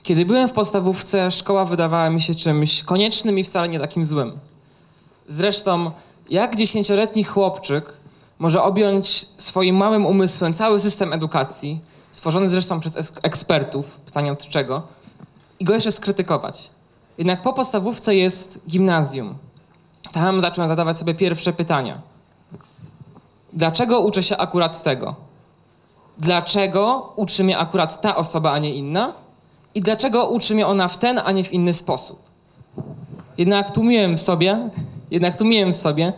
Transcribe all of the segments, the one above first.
Kiedy byłem w podstawówce, szkoła wydawała mi się czymś koniecznym i wcale nie takim złym. Zresztą, jak 10-letni chłopczyk może objąć swoim małym umysłem cały system edukacji, stworzony zresztą przez ekspertów, pytanie od czego, i go jeszcze skrytykować? Jednak po podstawówce jest gimnazjum. Tam zacząłem zadawać sobie pierwsze pytania. Dlaczego uczę się akurat tego? Dlaczego uczy mnie akurat ta osoba, a nie inna? I dlaczego uczy mnie ona w ten, a nie w inny sposób? Jednak tłumiłem w sobie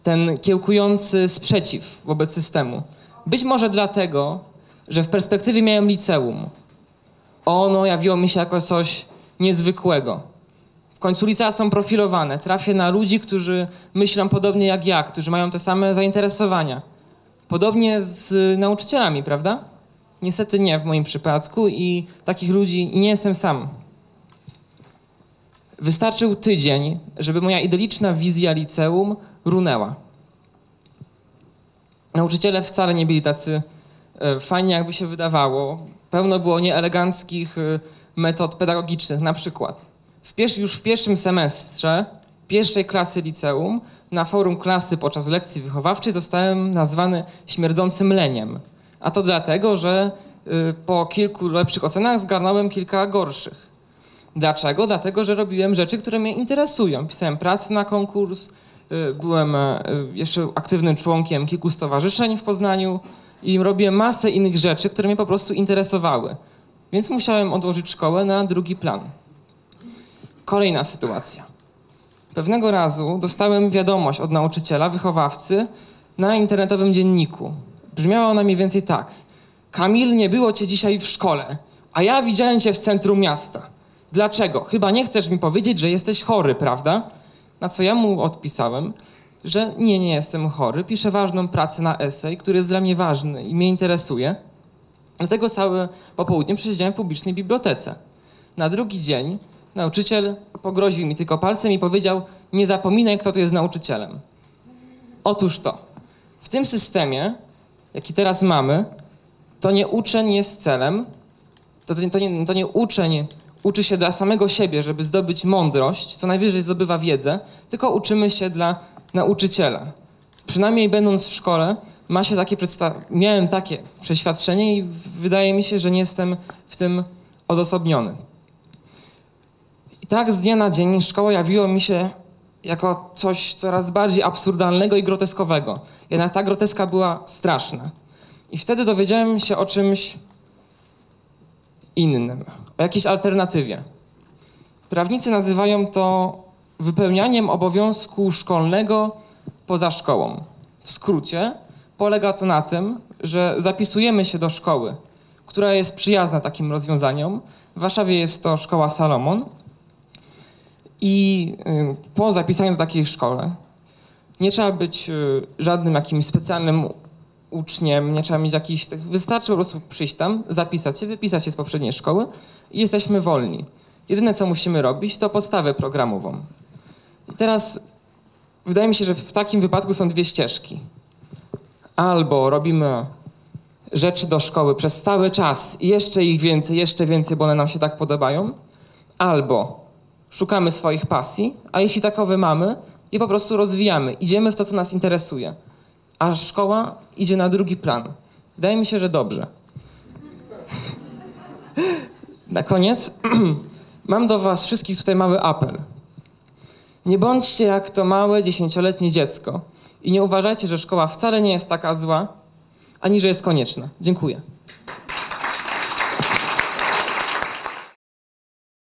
ten kiełkujący sprzeciw wobec systemu. Być może dlatego, że w perspektywie miałem liceum. Ono jawiło mi się jako coś niezwykłego. W końcu licea są profilowane. Trafię na ludzi, którzy myślą podobnie jak ja, którzy mają te same zainteresowania. Podobnie z nauczycielami, prawda? Niestety nie w moim przypadku i takich ludzi nie jestem sam. Wystarczył tydzień, żeby moja idylliczna wizja liceum runęła. Nauczyciele wcale nie byli tacy fajni, jakby się wydawało. Pełno było nieeleganckich metod pedagogicznych, na przykład. Już w pierwszym semestrze pierwszej klasy liceum na forum klasy podczas lekcji wychowawczej zostałem nazwany śmierdzącym leniem. A to dlatego, że po kilku lepszych ocenach zgarnąłem kilka gorszych. Dlaczego? Dlatego, że robiłem rzeczy, które mnie interesują. Pisałem pracę na konkurs, byłem jeszcze aktywnym członkiem kilku stowarzyszeń w Poznaniu i robiłem masę innych rzeczy, które mnie po prostu interesowały. Więc musiałem odłożyć szkołę na drugi plan. Kolejna sytuacja. Pewnego razu dostałem wiadomość od nauczyciela, wychowawcy na internetowym dzienniku. Brzmiała ona mniej więcej tak. Kamil, nie było cię dzisiaj w szkole, a ja widziałem cię w centrum miasta. Dlaczego? Chyba nie chcesz mi powiedzieć, że jesteś chory, prawda? Na co ja mu odpisałem, że nie jestem chory. Piszę ważną pracę na esej, który jest dla mnie ważny i mnie interesuje. Dlatego całe popołudnie przesiedziałem w publicznej bibliotece. Na drugi dzień nauczyciel pogroził mi tylko palcem i powiedział: nie zapominaj, kto tu jest nauczycielem. Otóż to. W tym systemie, jaki teraz mamy, to nie uczeń jest celem, to nie uczeń uczy się dla samego siebie, żeby zdobyć mądrość, co najwyżej zdobywa wiedzę, tylko uczymy się dla nauczyciela. Przynajmniej będąc w szkole, miałem takie przeświadczenie i wydaje mi się, że nie jestem w tym odosobniony. I tak z dnia na dzień szkoła jawiła mi się jako coś coraz bardziej absurdalnego i groteskowego. Jednak ta groteska była straszna. I wtedy dowiedziałem się o czymś innym, o jakiejś alternatywie. Prawnicy nazywają to wypełnianiem obowiązku szkolnego poza szkołą. W skrócie polega to na tym, że zapisujemy się do szkoły, która jest przyjazna takim rozwiązaniom. W Warszawie jest to szkoła Salomon. I po zapisaniu do takiej szkoły nie trzeba być żadnym jakimś specjalnym uczniem, nie trzeba mieć jakichś... Wystarczy po prostu przyjść tam, zapisać się, wypisać się z poprzedniej szkoły i jesteśmy wolni. Jedyne, co musimy robić, to podstawę programową. I teraz wydaje mi się, że w takim wypadku są dwie ścieżki. Albo robimy rzeczy do szkoły przez cały czas i jeszcze więcej, bo one nam się tak podobają, albo szukamy swoich pasji, a jeśli takowe mamy, je po prostu rozwijamy. Idziemy w to, co nas interesuje. A szkoła idzie na drugi plan. Wydaje mi się, że dobrze. Na koniec mam do was wszystkich tutaj mały apel. Nie bądźcie jak to małe 10-letnie dziecko i nie uważajcie, że szkoła wcale nie jest taka zła, ani że jest konieczna. Dziękuję.